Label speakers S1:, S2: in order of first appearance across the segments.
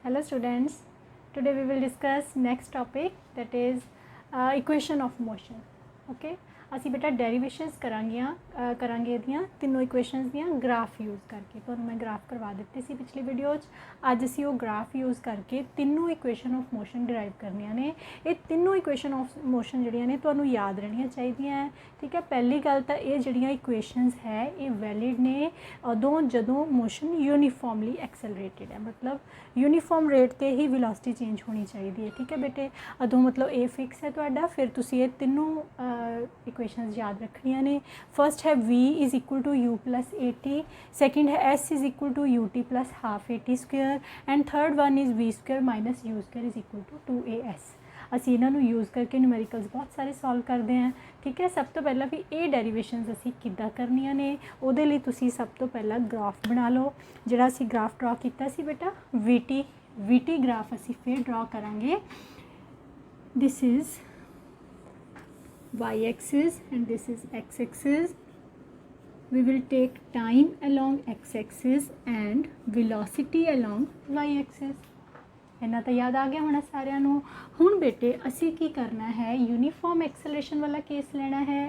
S1: Hello students, today we will discuss next topic, that is equation of motion. Okay, ਅਸੀਂ बेटा derivations करांगे ਇਹਦੀਆਂ ਤਿੰਨੋਂ ਇਕੁਏਸ਼ਨਸ ਦੀਆਂ ਗ੍ਰਾਫ ਯੂਜ਼ ਕਰਕੇ। ਤੁਹਾਨੂੰ ਮੈਂ ਗ੍ਰਾਫ ਕਰਵਾ ਦਿੱਤੇ ਸੀ ਪਿਛਲੀ ਵੀਡੀਓ 'ਚ। ਅੱਜ ਅਸੀਂ ਉਹ ਗ੍ਰਾਫ ਯੂਜ਼ ਕਰਕੇ ਤਿੰਨੋਂ ਇਕੁਏਸ਼ਨ ਆਫ ਮੋਸ਼ਨ ਡਿਰਾਈਵ ਕਰਨੀਆਂ ਨੇ। ਇਹ ਤਿੰਨੋਂ ਇਕੁਏਸ਼ਨ ਆਫ ਮੋਸ਼ਨ ਜਿਹੜੀਆਂ ਨੇ ਤੁਹਾਨੂੰ ਯਾਦ ਰਹਿਣੀਆਂ ਚਾਹੀਦੀਆਂ ਹੈ, ਠੀਕ ਹੈ। ਪਹਿਲੀ ਗੱਲ ਤਾਂ ਇਹ ਜਿਹੜੀਆਂ ਇਕੁਏਸ਼ਨਸ ਹੈ ਇਹ ਵੈਲਿਡ ਨੇ ਉਦੋਂ ਜਦੋਂ ਮੋਸ਼ਨ ਯੂਨੀਫਾਰਮਲੀ ਐਕਸਲਰੇਟਿਡ ਹੈ, मतलब यूनीफॉर्म रेट ते ही वेलोसिटी चेंज होनी चाहिए है, ठीक है बेटे। अदों मतलब ए फिक्स है तुहाडा, फिर तुसी ये तीनों इक्वेशनस याद रखनियां ने। फर्स्ट है v is equal to u plus a t, second है s is equal to u t plus half a t square, and third one is v square minus u square is equal to 2as। ਅਸੀਂ ਇਹਨਾਂ ਨੂੰ use ਕਰਕੇ numericals ਬਹੁਤ ਸਾਰੇ solve ਕਰਦੇ ਹਾਂ, ਠੀਕ ਹੈ। ਸਭ ਤੋਂ ਪਹਿਲਾਂ ਵੀ ਇਹ ਡੈਰੀਵੇਸ਼ਨਸ ਅਸੀਂ ਕਿੱਦਾਂ ਕਰਨੀਆਂ ਨੇ ਉਹਦੇ ਲਈ ਤੁਸੀਂ ਸਭ ਤੋਂ ਪਹਿਲਾਂ ਗ੍ਰਾਫ ਬਣਾ ਲਓ। ਜਿਹੜਾ ਅਸੀਂ ਗ੍ਰਾਫ ਡਰਾ ਕੀਤਾ ਸੀ ਬੇਟਾ VT ਗ੍ਰਾਫ ਅਸੀਂ ਫਿਰ ਡਰਾ ਕਰਾਂਗੇ। This is y axis and this is x axis. We will take time along x axis and velocity along y axis. इन्ना तो याद आ गया होना सारिਆਂ ਨੂੰ। ਹੁਣ बेटे ਅਸੀਂ ਕੀ करना है, यूनीफॉर्म एक्सलरेशन वाला केस लेना है।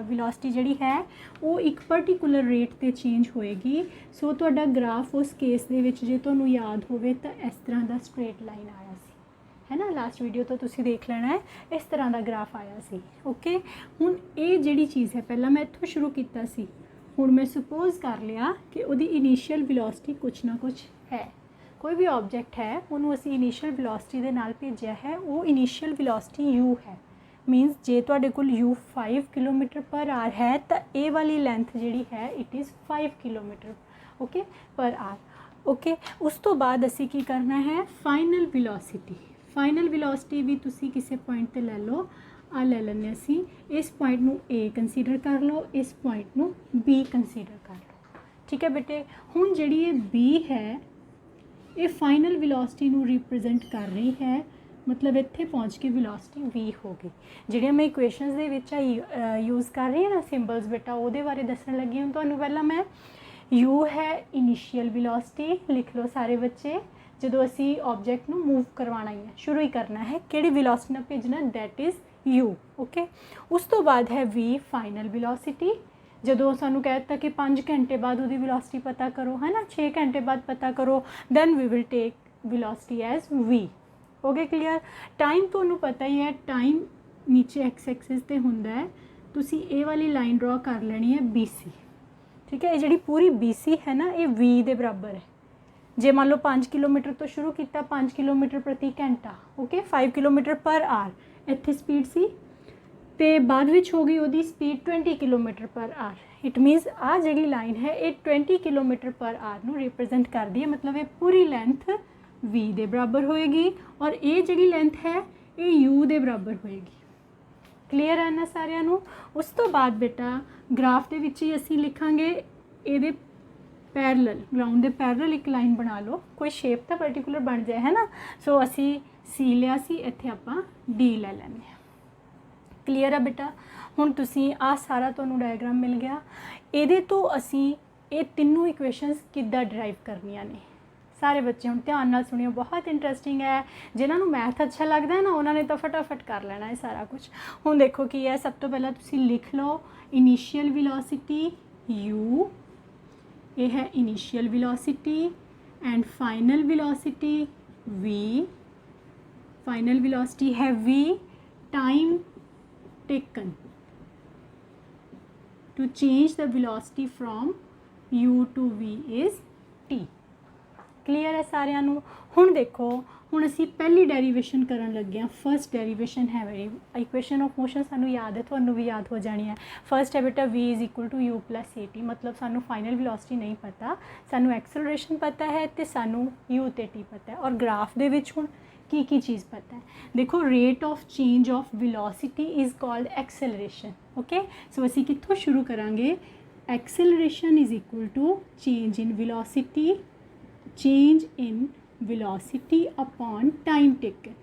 S1: वेलोसिटी ਜਿਹੜੀ है वो एक पर्टिकुलर रेट ਤੇ चेंज होएगी। सो ਤੁਹਾਡਾ ग्राफ उस केस ਦੇ ਵਿੱਚ ਜੇ ਤੁਹਾਨੂੰ याद ਹੋਵੇ ਤਾਂ ਇਸ ਤਰ੍ਹਾਂ ਦਾ स्ट्रेट लाइन आया ਸੀ, है ना। लास्ट वीडियो तो तुसी देख लेना है, इस तरह का ग्राफ आया सी। ओके, हुण ये जिहड़ी चीज़ है पहला मैं इत्थों शुरू कीता सी, हुण मैं सपोज कर लिया कि उहदी इनिशियल वेलोसिटी कुछ ना कुछ है। कोई भी ऑब्जेक्ट है उन्होंने असी इनिशियल वेलोसिटी के नाल भेजा है, वो इनिशियल वेलोसिटी u है। मीनस जे तुहाडे कोल u 5 किलोमीटर पर आर है तो ये वाली लेंथ जिहड़ी है इट इज़ 5 किलोमीटर ओके पर आर। ओके, उस तो बाद असी की करना है फाइनल वेलोसिटी। फाइनल वेलोसिटी भी तुसी किसी पॉइंट ते ले लो, आ ले लेने असी इस पॉइंट नू A कंसीडर कर लो, इस पॉइंट नू B कंसीडर कर लो, ठीक है बेटे। हुण जिहड़ी ये B है ये फाइनल वेलोसिटी नू रिप्रजेंट कर रही है, मतलब इत्थे पहुँच के वेलोसिटी v होगी। जिहड़ियां मैं इक्वेशनस दे विच यूज़ कर रही हूँ ना सिंबल्स बेटा, उहदे बारे दस्सण लगी हूँ तुहानूं। पहला मैं u है इनिशियल वेलोसिटी, लिख लो सारे बच्चे। जदों असी ऑब्जेक्ट नू मूव करवाना ही है, शुरू ही करना है, किहड़ी वेलोसिटी नाल भेजना, दैट इज़ u। ओके, उस तो बाद है v फाइनल वेलोसिटी। जदों सानू कह दिता कि 5 घंटे बाद उसकी वेलोसिटी पता करो, है ना, 6 घंटे बाद पता करो, then we will take velocity as v। हो गया क्लीयर। टाइम तुहानू पता ही है, टाइम नीचे एक्स एक्सिस ते हुंदा है, तुसी ए वाली लाइन ड्रॉ कर लेनी है BC, ठीक है। ये जिहड़ी पूरी BC है ना ये v दे बराबर है। जे मान लो 5 किलोमीटर तो शुरू किया, 5 किलोमीटर प्रति घंटा, ओके, 5 किलोमीटर पर आर इत्थे स्पीड सी, तो बाद विच हो गई उसकी speed 20 kilometre per hour. It means आ जी लाइन है ये 20 किलोमीटर पर आर नू रिप्रजेंट कर दी है, मतलब ये पूरी लेंथ v दे बराबर होएगी और ये जी लेंथ है ये u दे बराबर होएगी। क्लीयर है ना सारिਆਂ ਨੂੰ। उस तो बाद बेटा ग्राफ के विच ही असी लिखांगे ये पैरल, ग्राउंड के पैरल एक लाइन बना लो, कोई शेप तो पर्टिकुलर बन जाए, है ना। सो असी C लिया सी, इत्थे आपां D ले लैंदे। क्लीयर है बेटा। हुण तुसी आ सारा तुहानूं डायग्राम मिल गया। इहदे तो असी ये तीनों इक्वेशनस किद्दां डराइव करनियां ने। सारे बच्चे हुण ध्यान नाल सुनियो, बहुत इंटरस्टिंग है। जिन्हां नूं मैथ अच्छा लगदा है ना उन्होंने तो फटाफट कर लेना है सारा कुछ। हुण देखो की है, सब तो पहला तुसी लिख लो इनिशियल वेलोसिटी u, ये है initial velocity, and final velocity v। Final velocity है v, time taken to change the velocity from u to v is t। Clear है सारिਆਂ ਨੂੰ। ਹੁਣ देखो, ਹੁਣ ਅਸੀਂ पहली डेरीवेशन करन लगे हैं। फर्स्ट डेरीवेशन है वेरी इक्वेशन ऑफ मोशन, सानू याद है, तुहानू भी याद हो जानी है। फर्स्ट है बेटा v is equal to u plus a t, मतलब सानू फाइनल वेलोसिटी नहीं पता, सानू एक्सलरेशन पता है तो सानू u ते t पता है। और ग्राफ दे विच हुण की चीज़ पता है, देखो rate of change of velocity is called acceleration. Okay, so असी कित्थों शुरू करांगे, acceleration is equal to change in velocity, change in velocity upon time taken.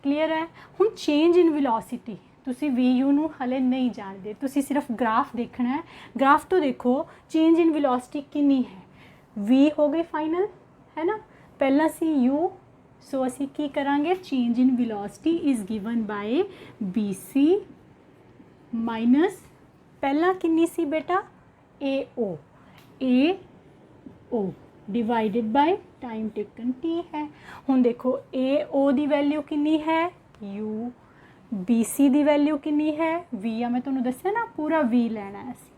S1: Clear है। हुण चेंज इन वेलोसिटी तुसी VU नूं हले नहीं जानते, तुसी सिर्फ ग्राफ देखना है। ग्राफ तो देखो चेंज इन वेलोसिटी कितनी है, v हो गई फाइनल, है ना, पहला सी u, सो असी की करांगे, change in velocity is given by BC minus पहला किन्नी सी बेटा AO divided by time taken T है। हुण देखो AO दी वैल्यू किन्नी है U, BC दी वैल्यू किन्नी है V आ, मैं तुहानूं दस्सिया ना पूरा V लैना है असीं।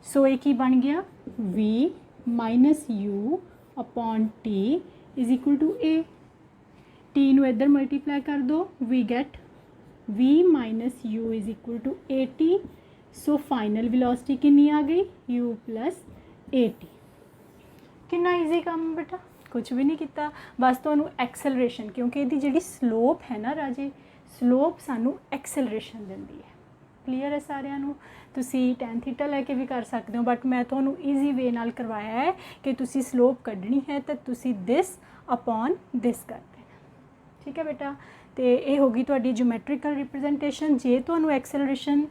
S1: सो ये की बन गया V minus U upon T is equal to A। T नूं इधर मल्टीप्लाई कर दो, we get V minus U is equal to AT। So final velocity कितनी आ गई U प्लस AT। कितना ईजी काम बेटा, कुछ भी नहीं किया, बस तुहानूं एक्सेलरेशन, क्योंकि इहदी जिहड़ी स्लोप है ना राजे, स्लोप सानूं एक्सेलरेशन दिंदी है। क्लीयर है सारिਆਂ ਨੂੰ। ਤੁਸੀਂ tan थीटा लैके भी कर सकते हो, बट मैं ਤੁਹਾਨੂੰ ईजी वे नाल करवाया है कि ਤੁਸੀਂ स्लोप कढ़नी है तो ਤੁਸੀਂ दिस अपॉन दिस कर देना। ठीक है बेटा, तो ये होगी ਤੁਹਾਡੀ ज्योमैट्रिकल रिप्रजेंटेशन। जे ਤੁਹਾਨੂੰ एक्सेलरेशन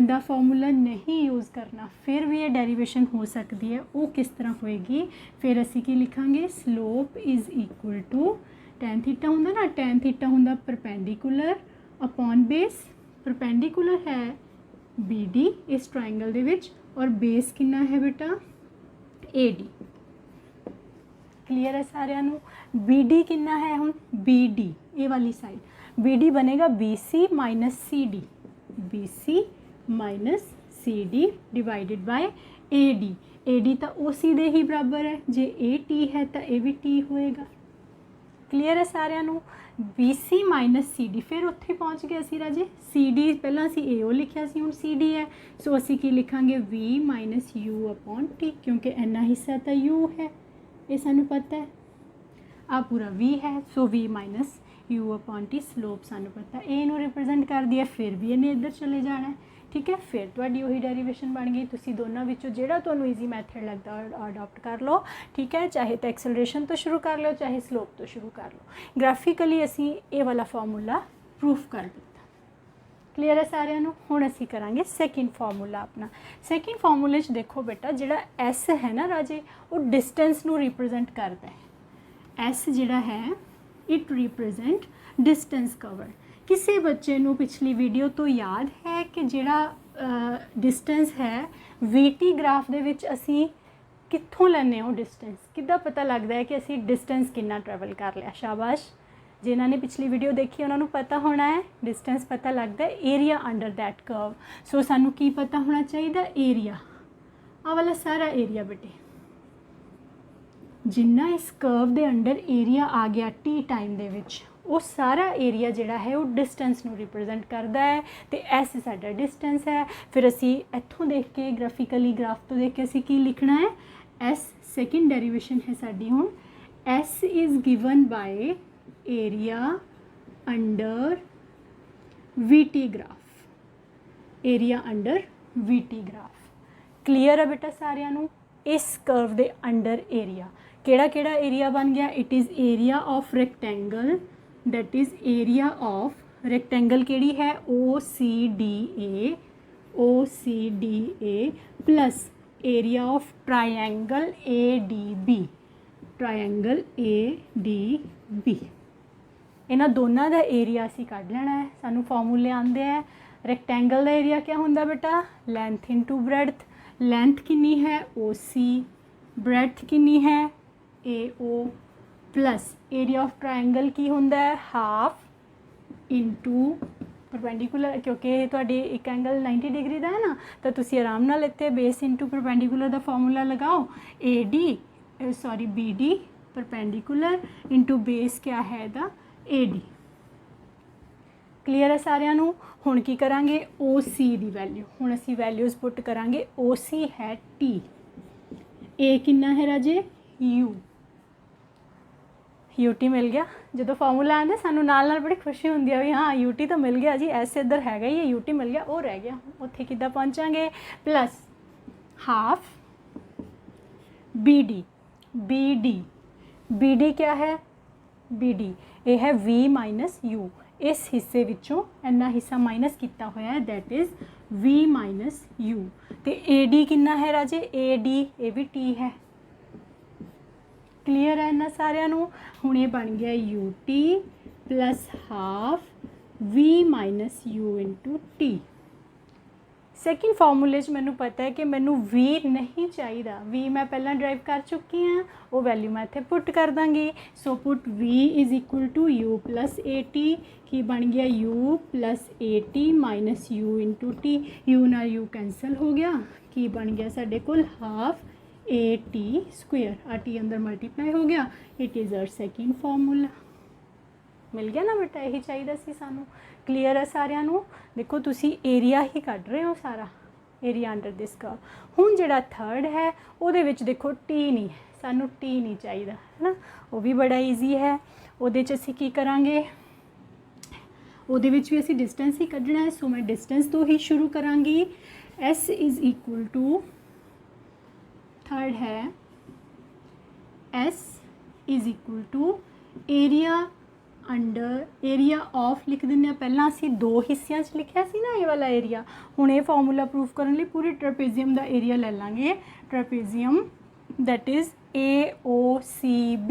S1: ਦਾ ਫਾਰਮੂਲਾ नहीं यूज़ करना फिर भी ये डेरीवेशन हो सकती है। वो किस तरह होएगी, फिर असी की लिखांगे, slope is equal to tan theta होंदा ना, tan थीटा होंदा परपेंडिकुलर अपॉन बेस, परपेंडिकुलर है BD इस ट्रायंगल दे विच, और बेस कितना है बेटा AD। क्लीयर है सारिਆਂ ਨੂੰ। BD कितना है हुण BD, ये वाली साइड BD बनेगा BC minus CD, BC minus CD divided by AD। AD तो OC दे ही बराबर है, जे AT है तो ये भी T होएगा। क्लीयर है सारिਆਂ ਨੂੰ। BC माइनस CD, फिर उत्थे पहुँच गए असी राजे, CD पहला असी AO लिखिया सी, हुण CD है, सो असी की लिखांगे V minus U upon T, क्योंकि इन्ना हिस्सा तो U है, ये सानू पता है, आ पूरा V है, सो V minus U upon T slope सानू पता है, ए नू रिप्रजेंट कर दिया, फिर भी इन्हें इधर चले जाना है। ठीक है, फिर तुहाडी उही डेरीवेशन बन गई। तुसी दोनों विचों जिहड़ा तुहानूं ईजी मैथड लगदा अडॉप्ट कर लो। ठीक है, चाहे तो एक्सेलरेशन तो शुरू कर लो, चाहे स्लोप तो शुरू कर लो। ग्राफिकली असी ये वाला फॉर्मूला प्रूफ कर दिता। क्लीयर है सारिਆਂ ਨੂੰ। हुण असी करांगे सैकेंड फॉर्मूला अपना। सैकेंड फॉर्मूले च देखो बेटा, जिहड़ा S है ना राजे, वो डिस्टेंस नूं रिप्रजेंट करता है। S जिहड़ा है इट रिप्रजेंट डिस्टेंस कवर। किसी बच्चे नूं पिछली वीडियो तो याद है कि जिहड़ा डिस्टेंस है VT ग्राफ दे विच असी कित्थों लैने हो डिस्टेंस, किद्दां पता लगता है कि असी डिस्टेंस कितना ट्रैवल कर लिया। शाबाश, जिन्हों ने पिछली वीडियो देखी उन्होंने पता होना है, डिस्टेंस पता लगता है एरिया अंडर दैट कर्व। सो सानू की पता होना चाहिए, एरिया, आ वाला सारा एरिया बेटे, जिन्ना इस कर्व दे अंडर एरिया आ गया T टाइम दे विच, वो सारा एरिया जिहड़ा है वो डिस्टेंस नू रिप्रजेंट करता है। तो S साडा डिस्टेंस है। फिर असी इत्थों देख के ग्राफिकली ग्राफ तो देख के असी की लिखना है, S सेकेंड डेरीवेशन है साडी हुण, S is given by area under VT graph, area under VT graph. Clear है बेटा सारिਆਂ ਨੂੰ। इस कर्व दे अंडर एरिया केड़ा केड़ा एरिया बन गया, it is area of rectangle, that is area of rectangle केड़ी है OCDA, OCDA plus area of triangle ADB, triangle ADB। इन्हां दोनों का एरिया असी कढ़ लेना है। सानू फॉर्मूले आंदे हैं। रेक्टेंगल का एरिया क्या होंदा बेटा, लेंथ इनटू ब्रेडथ। लेंथ कितनी है OC, ब्रेडथ कितनी है AO, plus area of triangle की होंदा है हाफ इंटू परपेंडिकुलर, क्योंकि तुहाडे एक एंगल 90 डिग्री का है ना, तो तुसी आराम नाल इत्थे बेस इंटू परपेंडिकुलर का फॉर्मूला लगाओ, BD परपेंडिकुलर इंटू बेस क्या है दा AD। क्लीयर है सारिਆਂ ਨੂੰ। हुण की करांगे OC की वैल्यू, हुण असी वैल्यूज़ पुट करांगे। OC है T, A कितना है राजे UT मिल गया। जो फॉर्मूला आंदा सानू नाल नाल बड़ी खुशी होंदी है भी हाँ UT तो मिल गया जी, ऐसे इधर हैगा ही UT मिल गया, वो रह गया, उत्थे किद्दां पहुँचांगे, प्लस हाफ BD क्या है BD, ये है V माइनस U, इस हिस्से विचों इन्ना हिस्सा माइनस किया होया है, that is V minus U। तो AD कितना है राजे, AD ये भी T है। क्लीयर है इन्हां सारिਆਂ ਨੂੰ। ਹੁਣ ਇਹ बन गया ut plus half v minus u into T. Second फॉर्मूले मैनू पता है कि मैनू v नहीं चाहिए, v मैं पहला ड्राइव कर चुकी हाँ, वो वैल्यू मैं इत्थे पुट कर दांगी। So put v is equal to u plus a t, की बन गया u plus a t minus u into t, u ना u कैंसल हो गया, की बन गया साढ़े कोल हाफ ए टी स्क्वेयर, आ टी अंदर मल्टीप्लाई हो गया। It is our second formula. मिल गया ना बेटा, यही चाहिए सी सानू। क्लीयर है सारिਆਂ ਨੂੰ। देखो तुसी एरिया ही कढ़ रहे हो सारा, एरिया अंडर दिस कर्व। हुण जिहड़ा थर्ड है उहदे विच देखो टी नहीं है, सानू टी नहीं चाहिए है ना, वो भी बड़ा ईजी है। उहदे च असीं की करांगे, उहदे विच भी असीं डिस्टेंस ही कढ़ना है। सो मैं डिस्टेंस तो ही शुरू करांगी। S is equal to, third है s is equal to area under area of लिख दें। पहला असी दो हिस्सों लिखा सी ना ये वाला एरिया। हुण ये फॉर्मूला प्रूफ करने लिए पूरे ट्रेपेजियम का एरिया ले लांगे। Trapezium that is AOCB,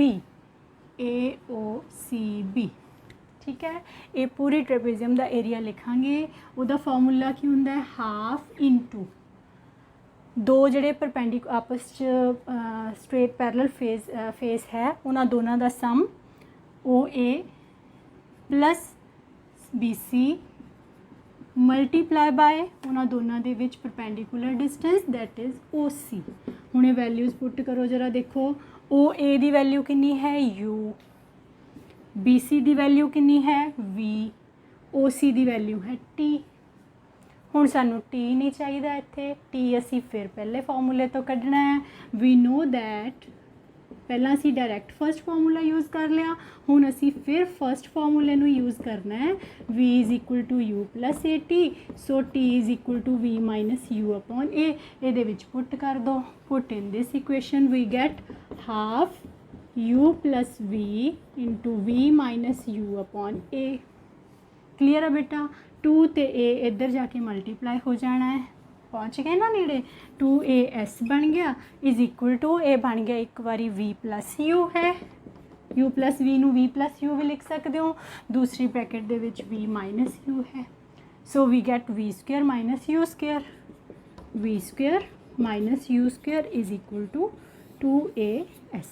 S1: AOCB, ठीक है। ये पूरी ट्रेपेजियम का एरिया लिखांगे। उसका फॉर्मूला की होंदा है हाफ इंटू दो जड़े परपेंडिक आपस स्ट्रेट पैरल फेस है, उन्होंने दोनों का sum OA plus BC multiply by उन्होंने दोनों के विच perpendicular distance that is OC। हुणे वैल्यूज़ पुट करो जरा, देखो OA की वैल्यू कितनी है U, BC की वैल्यू कितनी है V, OC की वैल्यू है T। हुण सानू T नहीं चाहिए इत्थे, T असी फिर पहले फॉर्मूले तो कढ़ना है। वी नो दैट पहला असी डायरैक्ट फर्स्ट फॉर्मूला यूज़ कर लिया, हुण असी फिर फर्स्ट फॉर्मूले नू यूज़ करना है। v is equal to u plus a t, so t is equal to v minus u upon a. ये विच पुट कर दो, put in this equation we get half u plus v into v minus u upon a. Clear है बेटा। 2 ते a इधर जाके multiply हो जाना है, पहुँच गए ना नेड़े। 2as बन गया इज़ इक्वल टू ए बन गया एक बारी v प्लस यू है, u प्लस v नू v प्लस यू भी लिख सकते हो, दूसरी ब्रैकेट दे विच v माइनस यू है। So we get v square minus u square, v square minus u square is equal to 2as।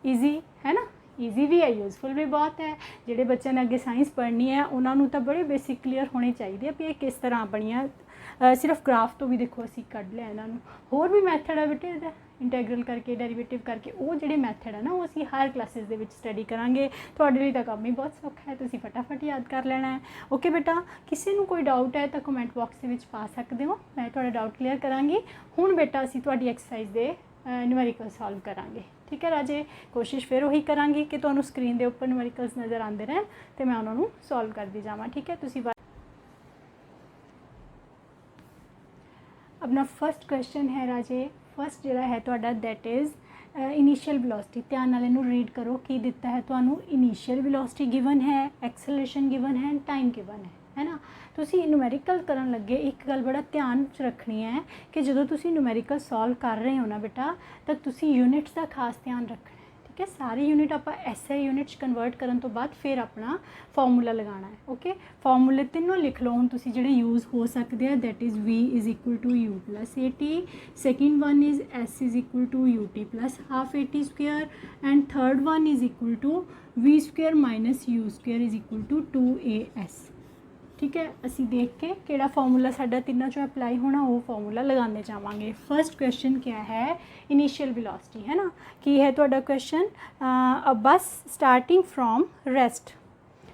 S1: Easy है ना, ईजी भी है, यूजफुल भी बहुत है। जिहड़े बच्चों ने अगे साइंस पढ़नी है उन्होंने तो बड़े बेसिक क्लीयर होने चाहिए भी ये किस तरह बनिया। सिर्फ ग्राफ तो भी देखो असी कढ़ लिया इन्हों। होर भी मैथड है बेटे इहदा, इंटैग्रल करके डेरीवेटिव करके, वो जिहड़े मैथड है ना वो असी हर क्लासेस दे विच स्टडी करांगे। तुहाडे लई तां काम ही बहुत सौखा है, तुसीं फटाफट याद कर लेना है। ओके बेटा, किसी नूं कोई डाउट है तो कमेंट बॉक्स दे विच पा सकते हो, मैं तुहाडा डाउट क्लीयर करांगी। हुण बेटा असी तुहाडी एक्सरसाइज दे न्यूमेरिकल सॉल्व करांगे। ठीक है राजे, कोशिश फिर वही करांगी कि तुहानूं स्क्रीन के उपर न्यूमेरिकल्स नज़र आते रहन तो मैं उन्होंने सॉल्व करती जावां। ठीक है, तुसीं अपना फर्स्ट क्वेश्चन है राजे, फर्स्ट जिहड़ा है तुहाडा दैट इज़ इनीशियल वेलोसिटी। ध्यान नाल इहनूं रीड करो, की दिता है तुहानूं इनीशियल वेलोसिटी गिवन है, एक्सेलरेशन गिवन है, टाइम गिवन है ना। तुसी न्यूमेरिकल करन लगे एक गल बड़ा ध्यान च रखनी है कि जदों तुसी न्यूमेरिकल सॉल्व कर रहे हो ना बेटा, तो तुसी यूनिट्स का खास ध्यान रखना है। ठीक है, सारे यूनिट आप SI यूनिट कन्वर्ट करन तो बाद फिर अपना फॉर्मूला लगाना है। ओके, फॉर्मूले तीनों लिख लो हम तुसी जिहड़े यूज़ हो सकते हैं। That is v is equal to u plus a t, second one is s is equal to u t plus half a t square, and third one is equal to v square minus u square is equal to 2as। ठीक है, असी देख के किहड़ा formula साडा तिन्नां चों apply होना वो फॉर्मूला लगाने जावांगे। फर्स्ट क्वेश्चन क्या है, इनीशियल वेलोसिटी है ना। की है तुहाडा question, a bus starting from rest,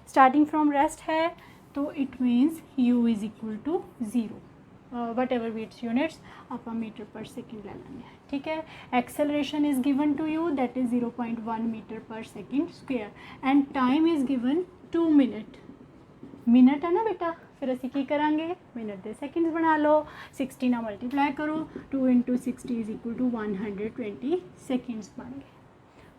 S1: starting from rest है तो it means u is equal to 0, whatever be its units आप मीटर पर सेकेंड ले लेंगे। ठीक है, acceleration is given to you that is 0.1 metre per second square, and time is given 2 minute. Minute है ना बेटा, फिर असी की करांगे, मिनट दे सेकंड्स बना लो, 60 ना मल्टीप्लाई करो, 2 into 60 is equal to 120 seconds बन गए।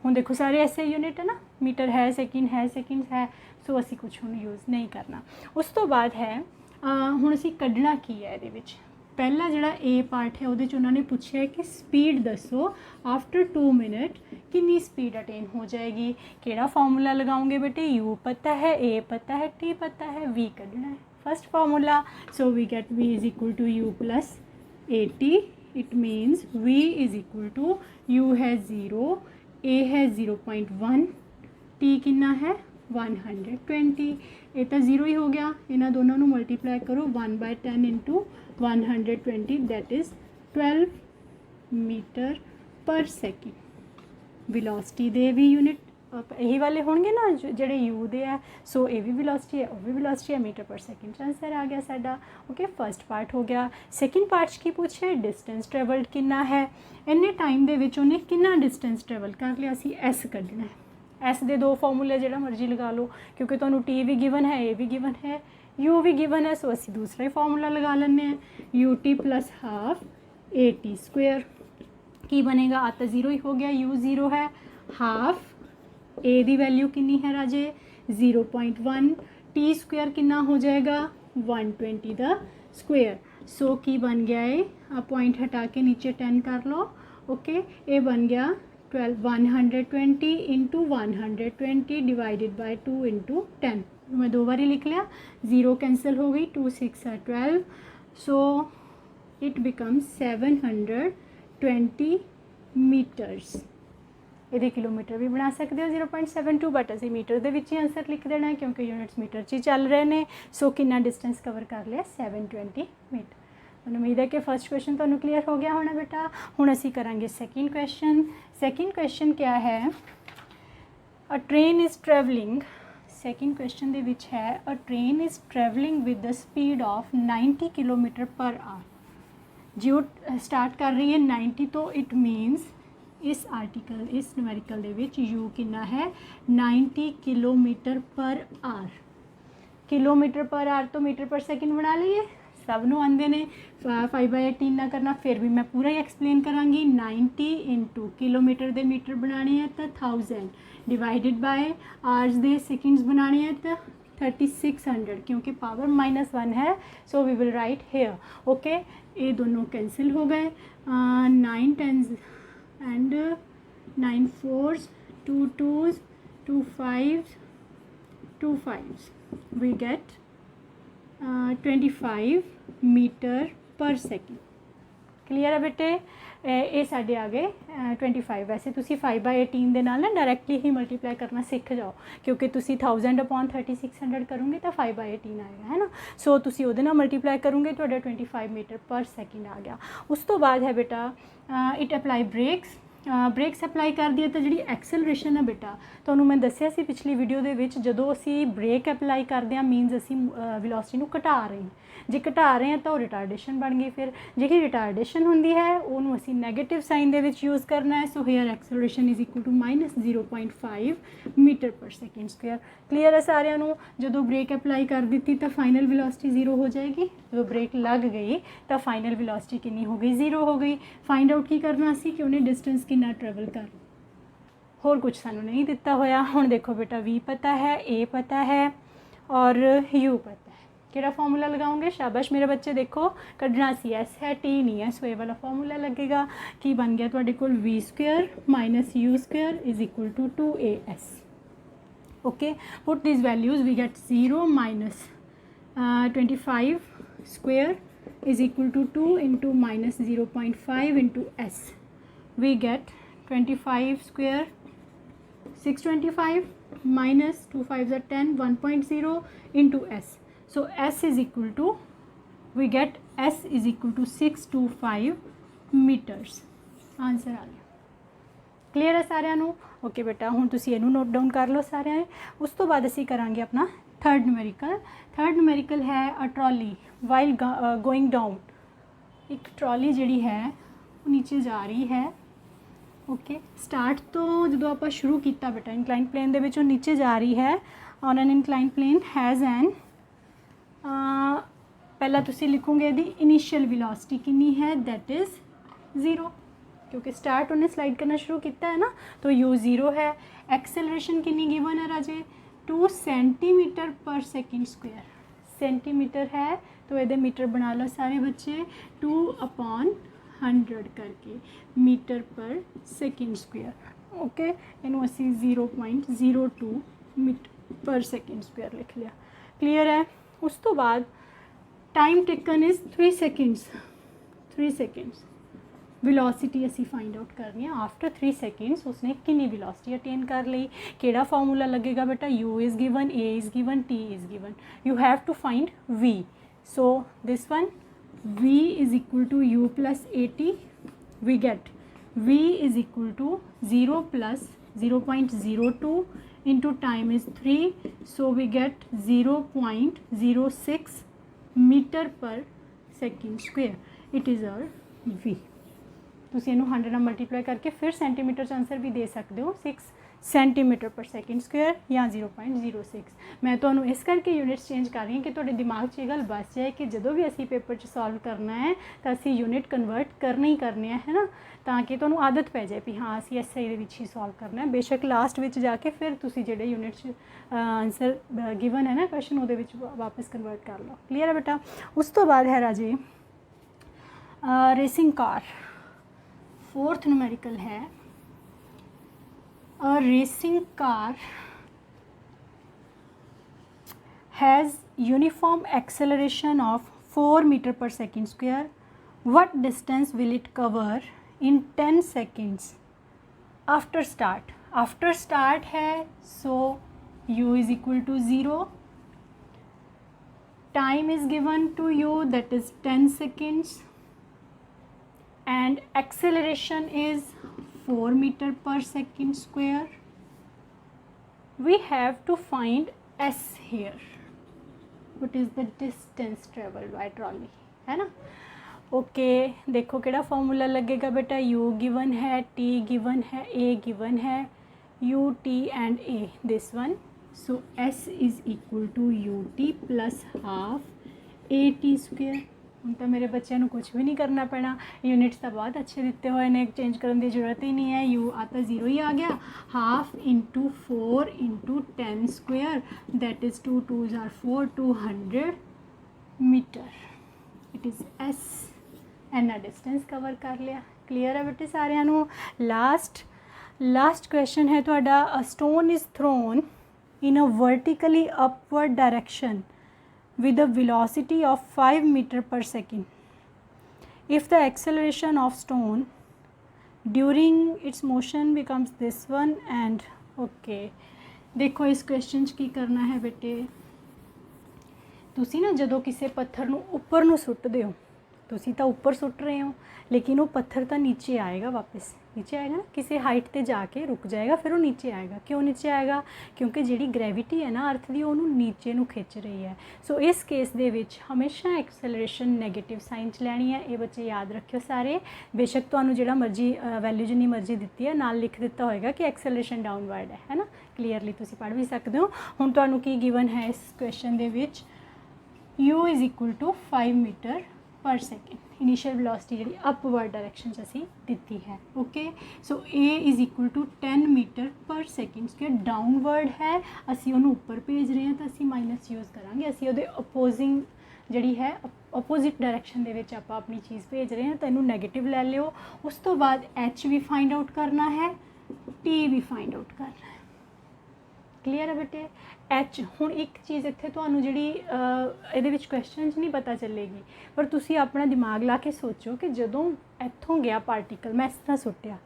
S1: हुण देखो सारे ऐसे यूनिट है ना, मीटर है, सेकंड्स है, सो असी कुछ हुण यूज़ नहीं करना। उस तो बाद है हुण असी कढ़ना की है इहदे विच, पहला जिहड़ा ए पार्ट है उहदे च उन्होंने पूछा है कि स्पीड दसो आफ्टर 2 मिनट कितनी स्पीड अटेन हो जाएगी। केड़ा फार्मूला लगाओगे बेटे, यू पता है, ए पता है, टी पता है, वी कढ़ना है। First formula, so we get v is equal to u plus a t. It means v is equal to u है 0, ए है 0.1, टी कितना है 120। ये तो 0 ही हो गया, इन्होंने दोनों को मल्टीप्लाई करो 1/10 into 120, that is 12 metre per second. Velocity दे भी यूनिट यही वाले होंगे ना जोड़े यू दे है, सो ये भी विलोसिटी है, वो भी विलोसिटी है, मीटर पर सैकेंड आंसर आ गया साडा। ओके, फर्स्ट पार्ट हो गया। सैकेंड पार्ट की पूछे डिस्टेंस ट्रैवल्ड कितना है, इन्ने टाइम दे विच उन्हें कितना डिस्टेंस ट्रैवल कर लिया, असी एस कढ़ना है। एस दे दो फॉर्मूले जो मर्जी लगा लो, क्योंकि तुहानू टी भी गिवन है, ए भी गिवन है, यू भी गिवन है, सो असी दूसरा ही फॉर्मूला लगा लें, you t plus half a t square. की बनेगा, आ तो 0 ही हो गया, यू 0 है, हाफ ए दी वैल्यू कितनी है राजे 0.1, टी स्क्वेयर कितना हो जाएगा 120 द स्क्वेयर। सो की बन गया है, आप पॉइंट हटा के नीचे 10 कर लो। ओके, ये बन गया 120 इंटू 120 डिवाइडेड बाई 2 इंटू 10। मैं 2 बार लिख लिया, 0 कैंसिल हो गई, 2 6 है 12, सो इट बिकम्स 720 मीटर्स। ये किलोमीटर भी बना सकते हो 0.72, बट असी मीटर के ही आंसर लिख देना है क्योंकि यूनिट्स मीटर च ही चल रहे हैं। सो कितना डिस्टेंस कवर कर लिया 720 मीटर। मैंने उम्मीद है कि फर्स्ट क्वेश्चन तो क्लीयर हो गया होना बेटा। हुण असी करांगे सैकेंड क्वेश्चन। सैकेंड क्वेश्चन क्या है, a train is travelling, second question दे विच है a train is travelling with the speed of 90 kilometre per hour. जो स्टार्ट कर रही है 90 तो इट मीनस इस आर्टिकल इस न्यूमेरिकल दे विच यू कितना है 90 kilometre per our. Kilometre per our तो मीटर पर सैकेंड बना लीए, सबनों आंदे ने 5/18 ना करना, फिर भी मैं पूरा ही एक्सप्लेन करांगी। 90 इंटू किलोमीटर दे मीटर बनाने हैं तो 1000 डिवाइडेड बाय आवर्स दे सेकेंड्स बनाने हैं तो 3600, क्योंकि पावर -1 है, so we will write here. Okay, ये दोनों कैंसिल हो गए, 9 10 and 9 4s 2 2s 2 5s 2 5s, we get 25 metre per second. Clear है बेटे, ये साढ़े आ गए 25। वैसे तुसी 5/18 दे नाल ना डायरैक्टली ही मल्टीप्लाई करना सीख जाओ, क्योंकि तुसी 1000/3600 करोगे तो 5/18 आएगा, है ना। सो तुसी उहदे नाल मल्टीप्लाई करोगे तो 25 मीटर पर सैकेंड आ गया। उस तो बाद है बेटा it apply brakes. Brakes apply कर दिए तो जी एक्सलरेशन है बेटा, तो मैं दसिया सी पिछली वीडियो के विच, जदों असी ब्रेक अप्लाई करते हैं मीनस असी वेलोसिटी नूं घटा रहे हैं। जे घटा रहे हैं तो रिटार्डेशन बन गई, फिर जी रिटार्डेशन होंदी है उन्होंने असी नैगेटिव साइन दे विच यूज़ करना है। So here acceleration is equal to -0.5 metre per second square. Clear है सारिਆਂ ਨੂੰ। जदों ब्रेक अप्लाई कर दी तो फाइनल वेलोसिटी 0 हो जाएगी, जो ब्रेक लग गई तो फाइनल वेलोसिटी कितनी हो गई 0 हो गई। फाइंड आउट की करना सी कि उन्हें डिस्टेंस कितना ट्रैवल कर, होर कुछ सानू नहीं दिता होया। हुण देखो बेटा वी पता है, ए पता है और यू पता है, किहड़ा फार्मूला लगाओगे, शाबाश मेरे बच्चे। देखो कढ़ना सी एस है, टी नहीं है, सो ये वाला फार्मूला लगेगा। कि बन गया तुहाडे कोल v square minus u square is equal to 2as। Okay, put this values, we get 0 minus 25 square is equal to 2 into minus 0.5 into s. We get 25 square 625 minus 2 5s are 10, 1.0 into s. So s is equal to, we get s is equal to 625 meters. Answer आ गया। Clear है सारिਆਂ ਨੂੰ। Okay बेटा, हुण तुसीं इहनूं note down कर लो सारिਆਂ ने। उस तो बाद असीं करांगे अपना थर्ड न्यूमेरिकल। थर्ड न्यूमेरिकल है a trolley while going down. एक ट्रॉली जिहड़ी है वो नीचे जा रही है। ओके, स्टार्ट तो जो आप शुरू किया बेटा इनकलाइन प्लेन दे विचों नीचे जा रही है on an incline plane has an, पहला तुसी लिखोगे दी इनिशियल वेलोसिटी कितनी है, दैट इज़ 0, क्योंकि स्टार्ट उन्हें स्लाइड करना शुरू किया है ना, तो यू 0 है। एक्सेलरेशन कितनी गिवन है राजे 2 सेंटीमीटर पर सेकेंड स्क्वेयर। सेंटीमीटर है तो ये मीटर बना लो सारे बच्चे 2/100 करके metre per second square. Okay, इनू असी 0.02 मीटर पर सेकेंड स्क्वेयर लिख लिया। क्लीयर है। उस तो बाद time taken is 3 seconds. 3 seconds velocity असी फाइंड आउट करनी है। आफ्टर 3 सेकेंड्स उसने कितनी वेलोसिटी अटेन कर ली। केड़ा फॉर्मूला लगेगा बेटा, u is given, a is given, t is given, you have to find v। So this one v is equal to u plus at, we get v is equal to 0 plus 0.02 into time is 3, so we get 0.06 metre per second square. It is our v। तुसी इनू 100 नाल multiply करके फिर centimetre answer भी दे सकते हो, 6 centimetre पर second square या 0.06। मैं तो इस करके यूनिट्स चेंज कर रही हूँ कि तुहाडे दिमाग 'च ये गल बस जाए कि जो भी असी पेपर 'च सॉल्व करना है तो असी यूनिट कन्वर्ट करने ही करने है ना, ताकि तुहानू आदत पै जाए भी हाँ असी एस आई ही सॉल्व करना है। बेशक लास्ट में जाके फिर तुसी जिहड़े यूनिट आंसर गिवन है ना क्वेश्चन उहदे विच वापस कन्वर्ट कर लो। क्लीयर है बेटा। उस तो बाद है राजे रेसिंग कार। 4th न्यूमेरिकल है a racing car has uniform acceleration of 4 meter per second square. What distance will it cover in 10 seconds after start? After start है so u is equal to 0. Time is given to you, that is 10 seconds, and acceleration is 4 meter per second square. We have to find s here. What is the distance traveled by trolley, है ना। Okay देखो केड़ा formula लगेगा बेटा, u given है, t given है, a given है, u t and a this one. So s is equal to u t plus half a t square. हम तो मेरे बच्चों को कुछ भी नहीं करना पैना, यूनिट्स तो बहुत अच्छे दिते हुए ने, चेंज करने की जरूरत ही नहीं है। यू आता 0 ही आ गया। Half into 4 into 10 square, that is 2 2s are 4, 200 metre. It is s. इन्ना डिस्टेंस कवर कर लिया। क्लीयर है बेटे सारिਆਂ ਨੂੰ। लास्ट क्वेश्चन है तुहाडा, a stone is thrown in a vertically upward direction with a velocity of 5 meter per second. If the acceleration of stone during its motion becomes this one and okay, देखो इस question की करना है बेटे, तुसी ना जदों किसी पत्थर नू उपर नू सुट्टदे हो, तुसी तो ऊपर सुट रहे हो लेकिन वो पत्थर तो नीचे आएगा, वापस नीचे आएगा ना, किसी हाइट ते जाके रुक जाएगा, फिर वो नीचे आएगा। क्यों नीचे आएगा? क्योंकि जिहड़ी ग्रेविटी है ना अर्थ की उन्होंने नीचे नू खिंच रही है। सो इस केस दे विच हमेशा एक्सेलरेशन नैगेटिव साइन च लैनी है। ये बच्चे याद रखियो सारे। बेशक तुहानू जिहड़ा मर्जी वैल्यू जिन्नी मर्जी दित्ती है नाल लिख दिता होएगा कि एक्सेलरेशन डाउनवर्ड है ना। क्लीयरली तुसी पढ़ भी सकते हो। हुण तुहानू की गिवन है इस क्वेश्चन दे विच, u is equal to 5 metre per second initial velocity जी अपवर्ड डायरेक्शन असी दी है। Okay, so a is equal to 10 metre per second square. Downward है, असी उन्होंने ऊपर भेज रहे हैं तो असी माइनस यूज़ करांगे। असी उहदे अपोजिंग जी है अपोजिट डायरेक्शन दे विच आपां अपनी चीज़ भेज रहे हैं तो इन्हू नैगेटिव लै लिओ। उस तो बाद h भी फाइंड आउट करना है, t भी फाइंड आउट करना है। क्लीयर है बेटे। एच हुण एक चीज़ इत्थे तुहानू जिहड़ी इहदे विच क्वेश्चन च नहीं पता चलेगी, पर तुसी अपना दिमाग ला के सोचो कि जदों इत्थों गया पार्टिकल, मैं इस तरह सुट्टिया,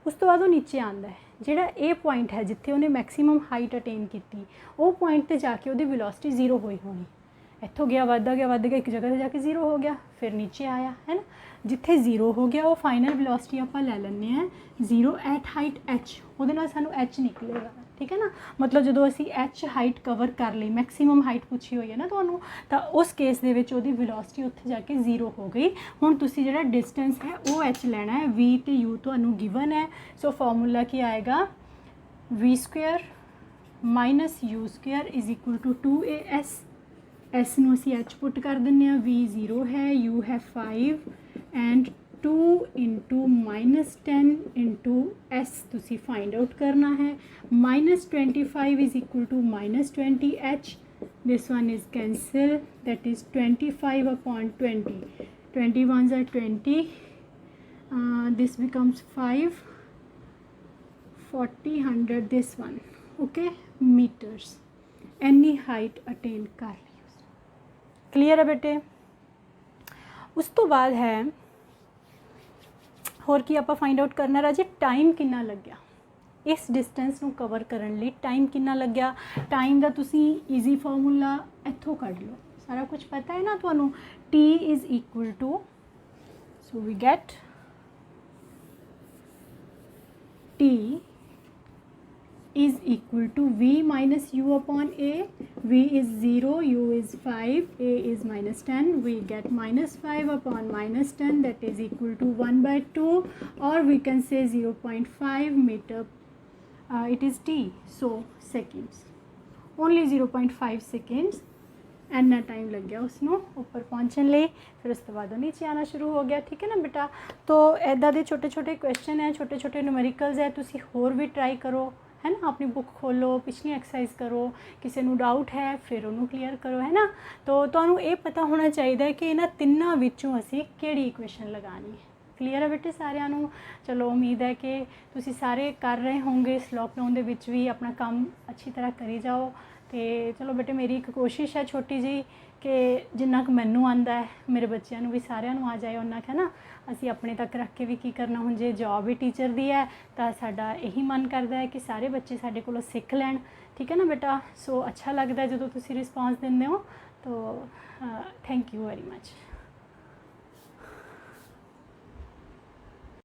S1: उस तो बाद वो नीचे आंदा है, जिहड़ा ए पॉइंट है जिथे उन्हें मैक्सीमम हाइट अटेन की, वो पॉइंट ते जाके उहदी वेलोसिटी 0 हुई होनी। इत्थों गया वधदा गया एक जगह से जाके 0 हो गया, फिर नीचे आया, है ना। जिथे 0 हो गया वो फाइनल वेलोसिटी आप लै लैंदे हैं 0 एट हाइट h, उहदे नाल सानू h निकलेगा। ठीक है ना। मतलब जो असी h हाइट कवर कर ली, मैक्सीमम हाइट पूछी हुई है ना तुहानू, तो उस केस दे विच उहदी वेलोसिटी उत्थे जाके 0 हो गई। हुण तुसी जिहड़ा डिस्टेंस है वो h लेना है, v ते u तुहानू गिवन है। सो फॉर्मूला की आएगा, v square minus u square is equal to 2as। S नू असी h पुट कर देंगे, v 0 है, u है 5 एंड 2 इंटू -10 इंटू एस तुसी फाइंड आउट करना है। -25 is equal to -20h this one is cancel, that is 25 upon 20, 20 ones are 20, this becomes 5, 40, 100, this one, okay, meters, any height attain कर ली। Clear है बेटे? उस तो बाद है होर की आपां फाइंड आउट करना राजे, टाइम कितना लग गया इस डिस्टेंस नूं कवर करन लई, टाइम कितना लग गया। टाइम दा तुसी ईजी फार्मूला इत्थों कढ लो, सारा कुछ पता है ना तुहानूं। T is equal to, so we get T is equal to V minus U upon A. V is 0, U is 5, A is minus 10. We get minus 5 upon minus 10, that is equal to 1 by 2, or we can say 0.5 meter. It is T, so seconds, only 0.5 seconds ਇੰਨਾ time लग गया उसनों ऊपर पहुँचने ਲਈ। फिर उस तो बाद नीचे आना शुरू हो गया। ठीक है ना बेटा? तो ਇੱਦਾਂ ਦੇ छोटे छोटे क्वेश्चन है, छोटे छोटे न्यूमेरिकल्स है, तुसी होर भी ट्राई करो, है ना। अपनी बुक खोलो, पिछली एक्सरसाइज करो, किसी ਨੂੰ डाउट है फिर ਉਹਨੂੰ क्लीयर करो, है ना। तो ਤੁਹਾਨੂੰ ਇਹ ਪਤਾ ਹੋਣਾ ਚਾਹੀਦਾ ਹੈ ਕਿ ਇਹਨਾਂ ਤਿੰਨਾਂ ਵਿੱਚੋਂ ਅਸੀਂ ਕਿਹੜੀ ਇਕੁਏਸ਼ਨ ਲਗਾਉਣੀ ਹੈ। क्लीयर है बेटे सारिਆਂ ਨੂੰ? चलो उम्मीद है कि ਤੁਸੀਂ ਸਾਰੇ कर रहे होंगे इस लॉकडाउन ਦੇ ਵਿੱਚ भी अपना काम अच्छी तरह करी जाओ। तो चलो बेटे मेरी एक कोशिश है छोटी जी कि जिन्ना कुछ मैनू आंदा है मेरे बच्चों भी सारिਆਂ ਨੂੰ आ जाए उन्ना है ना। ਅਸੀਂ अपने तक रख के भी की करना, हुण जे जॉब ही टीचर दी है तो साडा यही मन करता है कि सारे बच्चे साडे कोलों सीख लैण। ठीक है ना बेटा? सो अच्छा लगता है जो तुसीं रिस्पॉन्स दिंदे हो। तो थैंक यू वेरी मच।